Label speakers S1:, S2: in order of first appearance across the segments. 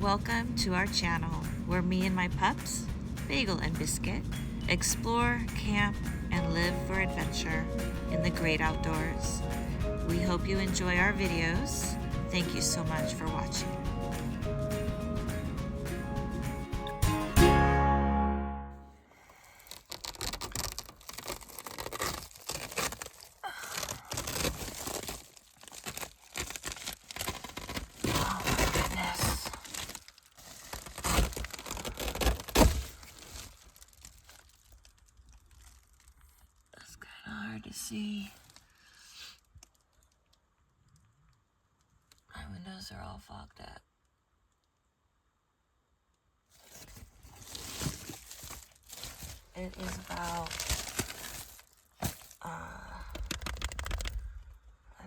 S1: Welcome to our channel where me and my pups, Bagel and Biscuit, explore, camp, and live for adventure in the great outdoors. We hope you enjoy our videos. Thank you so much for watching. Hard to see. My windows are all fogged up. It is about, I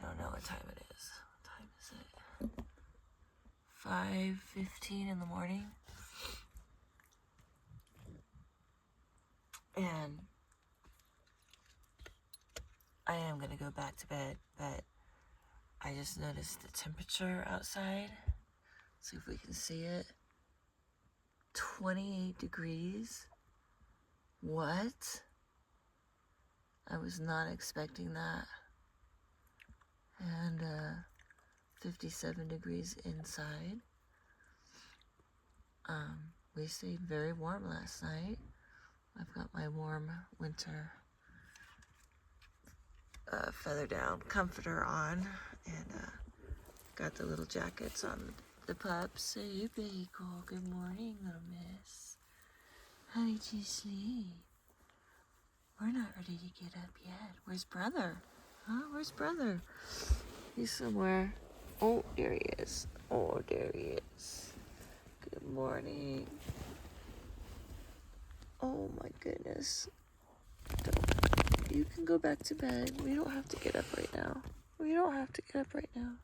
S1: don't know what time it is. What time is it? 5:15 in the morning. And I am gonna go back to bed, but I just noticed the temperature outside. See if we can see it. 28 degrees. What? I was not expecting that. And 57 degrees inside. We stayed very warm last night. I've got my warm winter feather down comforter on, and got the little jackets on the pups. Hey, Bagel, good morning, little miss. How did you sleep? We're not ready to get up yet. Where's brother? Huh? Where's brother? He's somewhere. Oh, there he is. Oh, there he is. Good morning. Oh my goodness. You can go back to bed. We don't have to get up right now. We don't have to get up right now.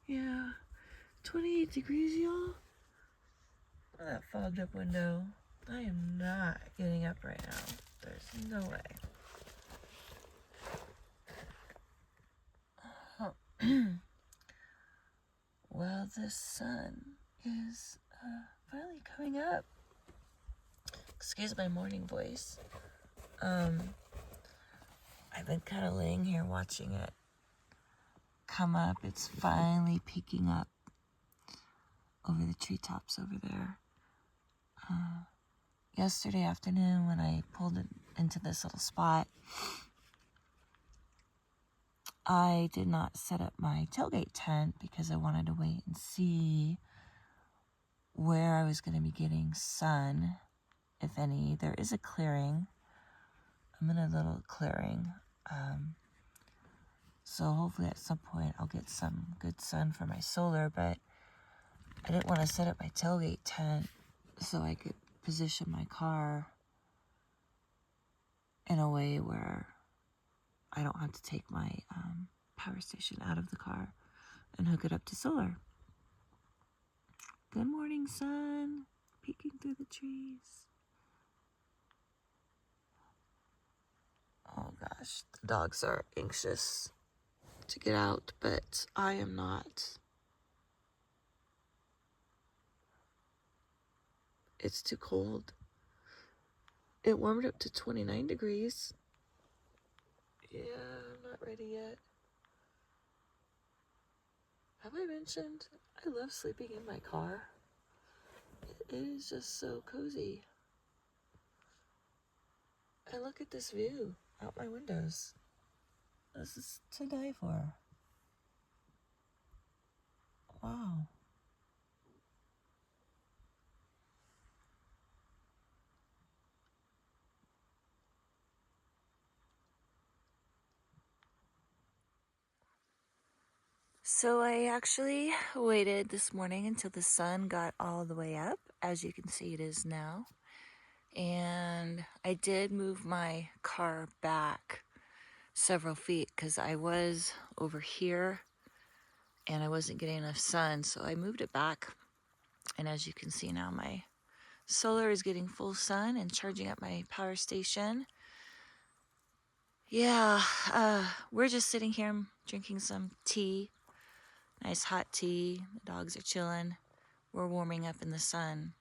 S1: Yeah. 28 degrees, y'all. That fogged up window. I am not getting up right now. There's no way. Well, the sun is finally coming up. Excuse my morning voice. I've been kind of laying here watching it come up. It's finally peeking up over the treetops over there. Yesterday afternoon when I pulled it into this little spot, I did not set up my tailgate tent because I wanted to wait and see where I was going to be getting sun, if any. There is a clearing. I'm in a little clearing. So hopefully at some point I'll get some good sun for my solar, but I didn't want to set up my tailgate tent so I could position my car in a way where I don't have to take my power station out of the car and hook it up to solar. Good morning, sun, peeking through the trees. Oh gosh, the dogs are anxious to get out, but I am not. It's too cold. It warmed up to 29 degrees. Yeah, I'm not ready yet. Have I mentioned I love sleeping in my car? It is just so cozy. And look at this view out my windows. This is to die for. Wow. So I actually waited this morning until the sun got all the way up. As you can see, it is now. And I did move my car back several feet because I was over here and I wasn't getting enough sun, so I moved it back. And as you can see now, my solar is getting full sun and charging up my power station. Yeah, we're just sitting here drinking some tea Nice hot tea. The dogs are chilling. We're warming up in the sun.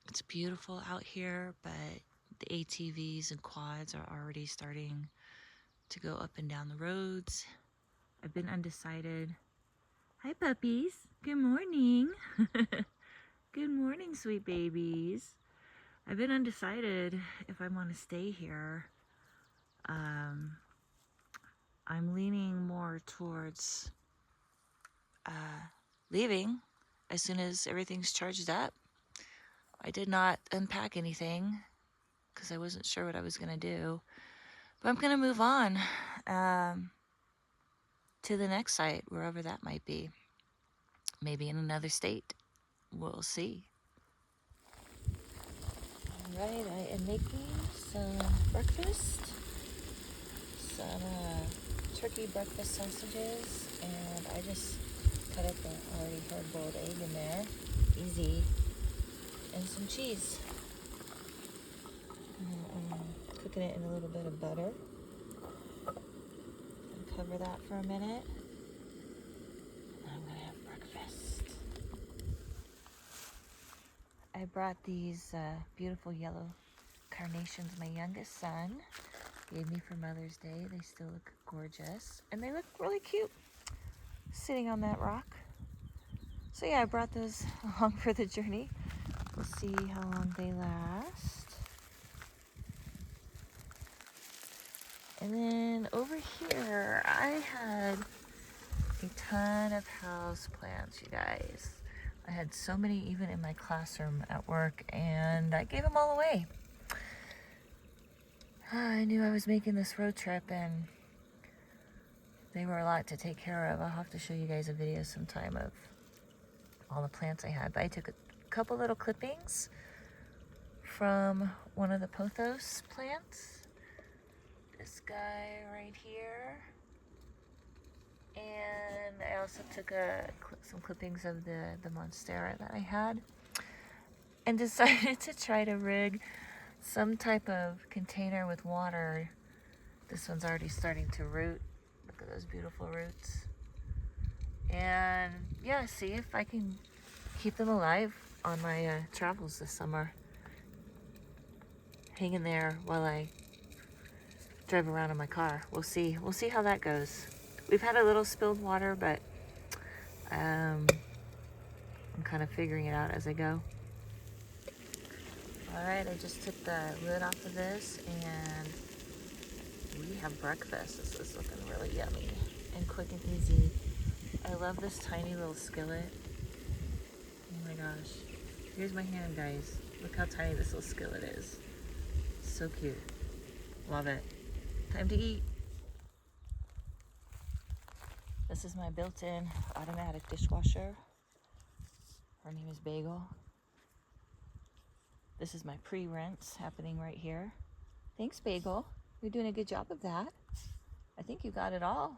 S1: It's beautiful out here, but the ATVs and quads are already starting to go up and down the roads. I've been undecided. Hi, puppies. Good morning. Good morning, sweet babies. I've been undecided if I want to stay here. I'm leaning more towards leaving as soon as everything's charged up. I did not unpack anything because I wasn't sure what I was going to do. But I'm going to move on to the next site, wherever that might be. Maybe in another state. We'll see. All right, I am making some breakfast. Some turkey breakfast sausages. And I just cut up an already hard-boiled egg in there. Easy. And some cheese. I'm cooking it in a little bit of butter. And cover that for a minute. And I'm gonna have breakfast. I brought these beautiful yellow carnations my youngest son gave me for Mother's Day. They still look gorgeous. And they look really cute sitting on that rock. So yeah, I brought those along for the journey. We'll see how long they last. And then over here, I had a ton of house plants, you guys. I had so many even in my classroom at work, and I gave them all away. I knew I was making this road trip, and they were a lot to take care of. I'll have to show you guys a video sometime of all the plants I had. But I took a couple little clippings from one of the pothos plants. This guy right here. And I also took some clippings of the monstera that I had. And decided to try to rig some type of container with water. This one's already starting to root. Look at those beautiful roots. And yeah, see if I can keep them alive on my travels this summer. Hang in there while I drive around in my car. We'll see how that goes. We've had a little spilled water, but I'm kind of figuring it out as I go. All right, I just took the lid off of this, and we have breakfast. This is looking really yummy and quick and easy. I love this tiny little skillet. Oh my gosh. Here's my hand, guys. Look how tiny this little skillet is. So cute. Love it. Time to eat. This is my built-in automatic dishwasher. Her name is Bagel. This is my pre-rinse happening right here. Thanks, Bagel. You're doing a good job of that. I think you got it all.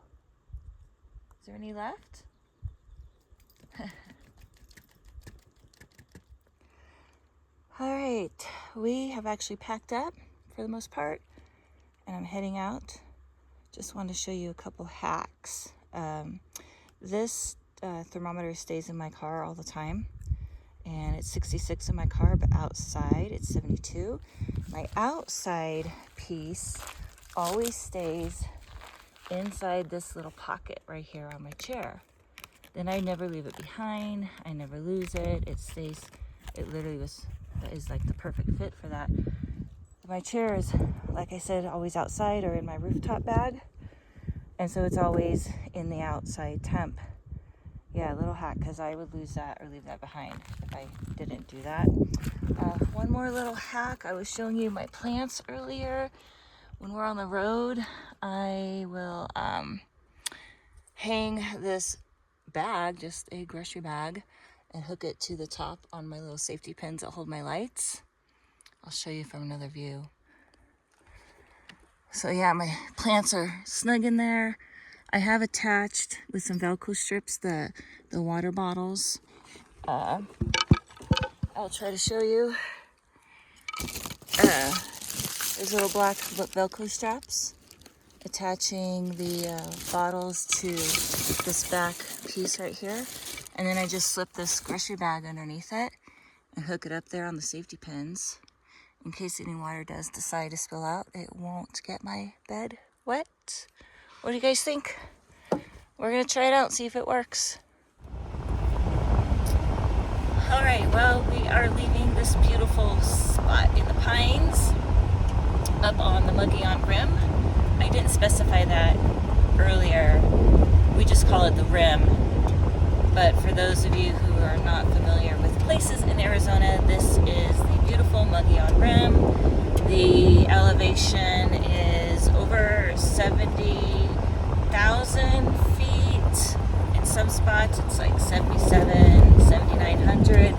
S1: Is there any left? All right, we have actually packed up for the most part, and I'm heading out. Just wanted to show you a couple hacks. This thermometer stays in my car all the time, and it's 66 in my car, but outside it's 72. My outside piece always stays inside this little pocket right here on my chair. Then I never leave it behind. I never lose it. It stays, it literally is like the perfect fit for that. My chair is, like I said, always outside or in my rooftop bag. And so it's always in the outside temp. Yeah, a little hack, because I would lose that or leave that behind if I didn't do that. One more little hack. I was showing you my plants earlier. When we're on the road, I will hang this bag, just a grocery bag, and hook it to the top on my little safety pins that hold my lights. I'll show you from another view. So yeah, my plants are snug in there. I have attached with some Velcro strips the water bottles. I'll try to show you. There's little black Velcro straps attaching the bottles to this back piece right here. And then I just slip this grocery bag underneath it and hook it up there on the safety pins. In case any water does decide to spill out, it won't get my bed wet. What do you guys think? We're gonna try it out and see if it works. All right, well, we are leaving this beautiful spot in the pines up on the Mogollon Rim. I didn't specify that earlier. We just call it the Rim. But for those of you who are not familiar with places in Arizona, this is the beautiful Mogollon Rim. The elevation is over 70,000 feet. In some spots, it's like 7,900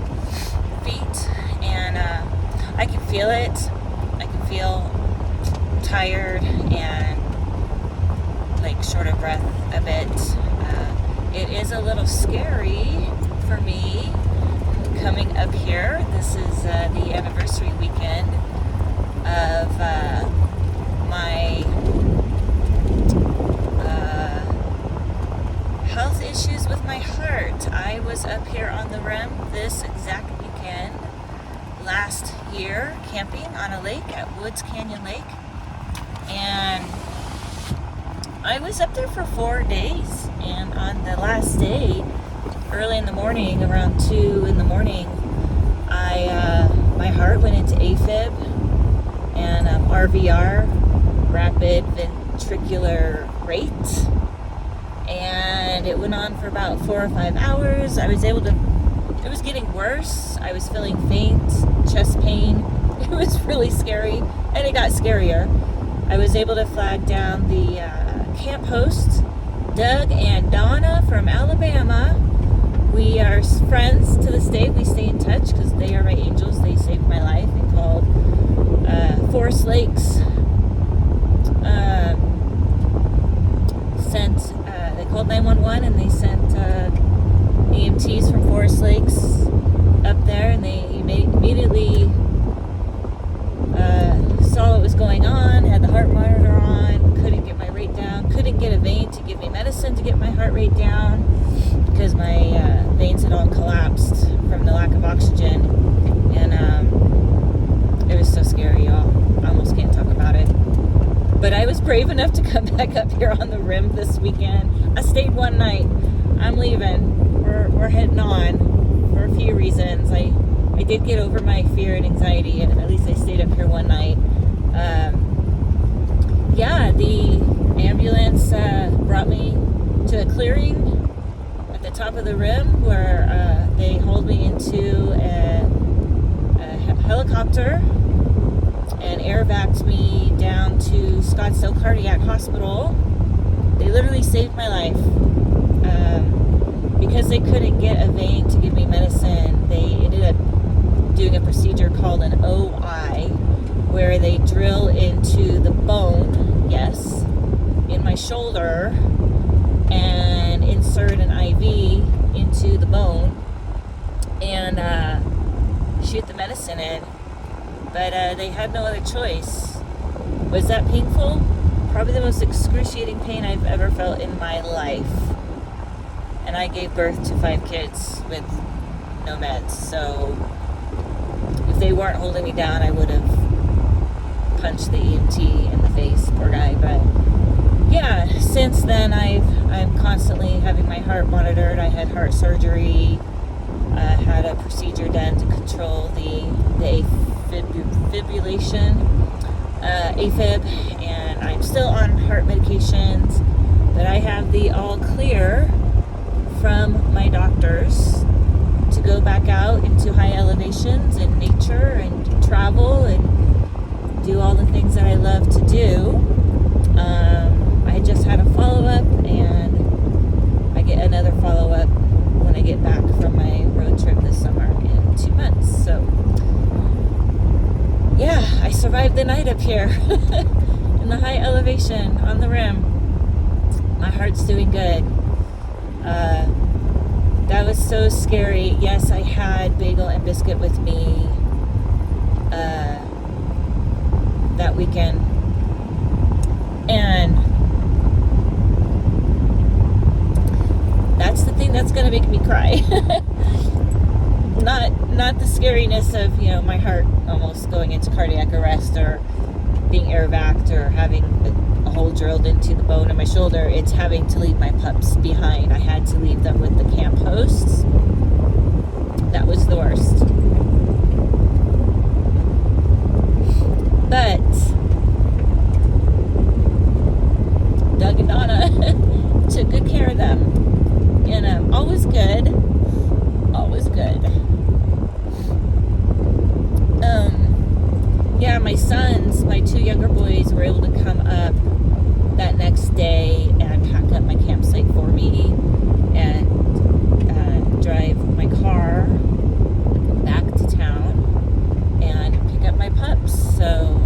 S1: feet. And I can feel it. I can feel tired and like short of breath a bit. It is a little scary for me coming up here. This is the anniversary weekend of my health issues with my heart. I was up here on the Rim this exact weekend last year camping on a lake at Woods Canyon Lake, and I was up there for 4 days, and on the last day, early in the morning, around 2 in the morning, my heart went into AFib and RVR, rapid ventricular rate, and it went on for about 4 or 5 hours. It was getting worse. I was feeling faint, chest pain. It was really scary, and it got scarier. I was able to flag down the camp hosts, Doug and Donna from Alabama. We are friends to this day. We stay in touch because they are my angels. They saved my life. They called Forest Lakes. They called 911 and they sent EMTs from Forest Lakes up there, and they immediately saw what was going on, had the heart monitor on, couldn't get my rate down, couldn't get a vein to give me medicine to get my heart rate down because my veins had all collapsed from the lack of oxygen, and it was so scary, y'all. I almost can't talk about it. But I was brave enough to come back up here on the Rim this weekend. I stayed one night. I'm leaving. We're heading on for a few reasons. I did get over my fear and anxiety, and at least I stayed up here one night. The ambulance brought me to a clearing at the top of the Rim where they hauled me into a helicopter and air-vac'd me down to Scottsdale Cardiac Hospital. They literally saved my life. Because they couldn't get a vein to give me medicine, they ended up doing a procedure called an OI, where they drill into the bone, yes, in my shoulder, and insert an IV into the bone and shoot the medicine in. But they had no other choice. Was that painful? Probably the most excruciating pain I've ever felt in my life. And I gave birth to 5 kids with no meds, so if they weren't holding me down, I would have punched the EMT in the face, poor guy. But yeah, since then I'm constantly having my heart monitored. I had heart surgery, had a procedure done to control the fibrillation, AFib, and I'm still on heart medications, but I have the all clear from my doctors to go back out into high elevations and nature and travel and do all the things that I love to do. I just had a follow-up, and I get another follow-up when I get back from my road trip this summer in 2 months. So yeah, I survived the night up here in the high elevation on the Rim. My heart's doing good. That was so scary. Yes, I had Bagel and Biscuit with me that weekend, and
S2: it's gonna make me cry. Not the scariness of, you know, my heart almost going into cardiac arrest or being air vac or having a hole drilled into the bone in my shoulder. It's having to leave my pups behind. I had to leave them with the camp hosts. That was the worst. But Doug and Donna took good care of them. And always good. Always good. Yeah, my sons, my two younger boys, were able to come up that next day and pack up my campsite for me and drive my car back to town and pick up my pups. So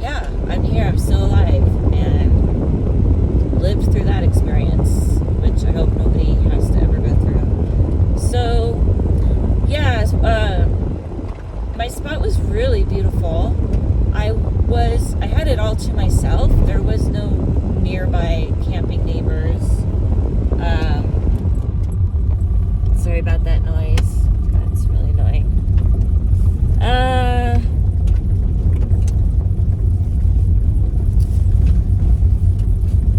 S2: yeah, I'm here, I'm still alive, and lived through that experience, which I hope nobody has to ever go through. So yeah, my spot was really beautiful. I had it all to myself. There was no nearby camping neighbors. Sorry about that noise. That's really annoying.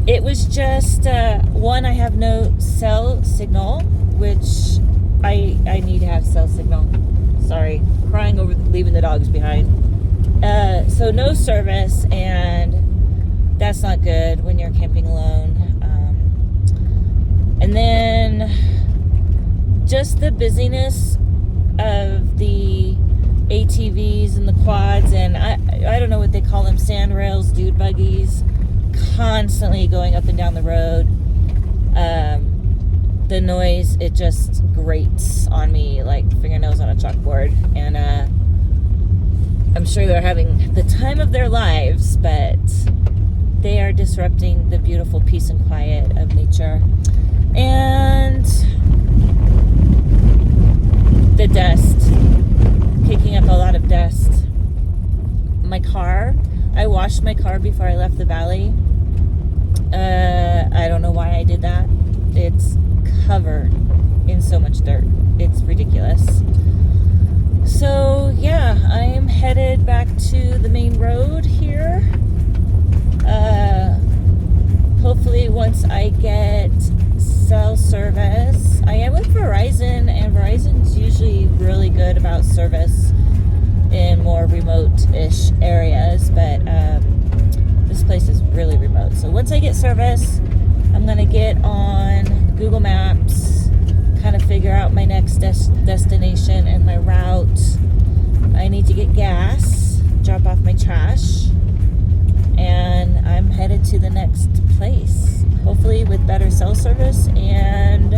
S2: It was just one, I have no cell signal, which I need to have cell signal. Sorry, crying over leaving the dogs behind. So no service, and that's not good when you're camping alone. And then just the busyness of the ATVs and the quads, and I don't know what they call them, sand rails, dude buggies, constantly going up and down the road. The noise, it just grates on me like fingernails on a chalkboard, and I'm sure they're having the time of their lives, but they are disrupting the beautiful peace and quiet of nature. And the dust, kicking up a lot of dust. My car, I washed my car before I left the valley. I don't know why I did that. It's covered in so much dirt. It's ridiculous. So yeah, I am headed back to the main road here. Hopefully once I get cell service. I am with Verizon, and Verizon's usually really good about service in more remote-ish areas, but this place is really remote. So once I get service, I'm gonna get on Google Maps, kind of figure out my next destination and my route. I need to get gas, drop off my trash, and I'm headed to the next place, hopefully with better cell service and